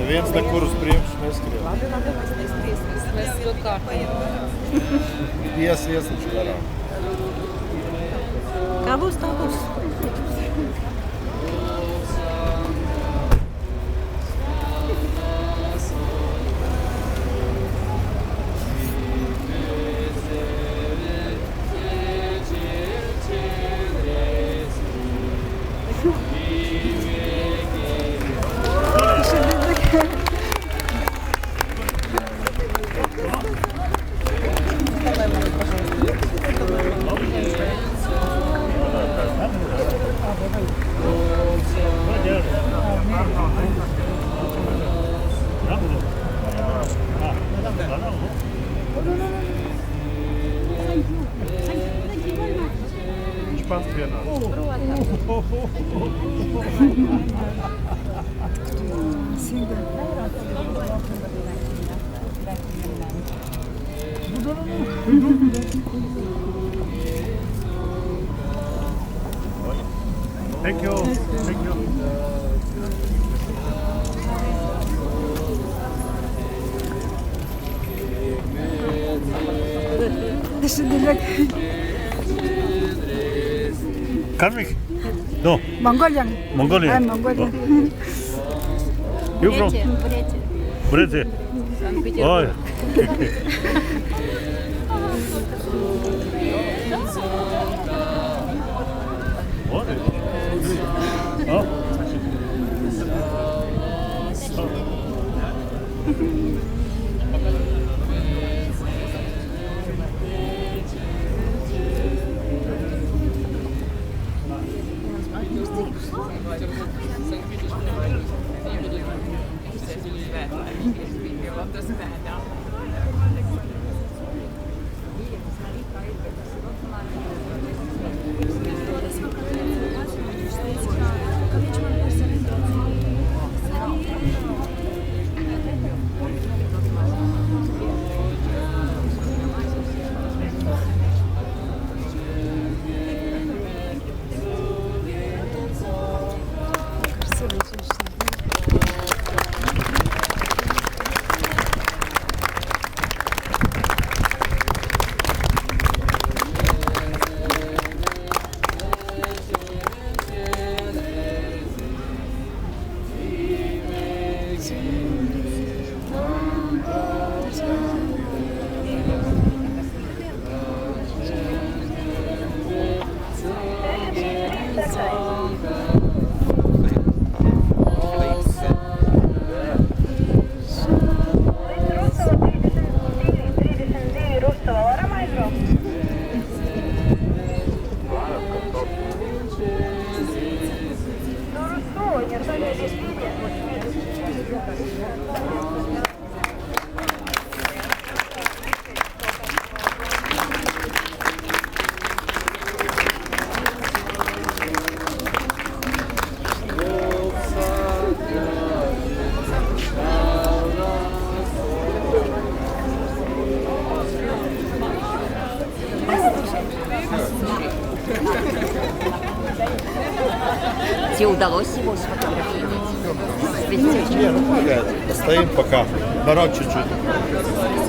viens nekur uz priekšu neskrien. Labi, mēs to kārtējam. Ies taču garām. Kā būs, tā būs. Viņš pats vienā. Thank you. Thank you. Karmik? No. Mongolian. Mongolian. I'm Mongolian. You from? Brete. Oh, What? Oh. Тебе удалось его сфотографировать? Не, ну погоди, постоим пока. Народ чуть-чуть.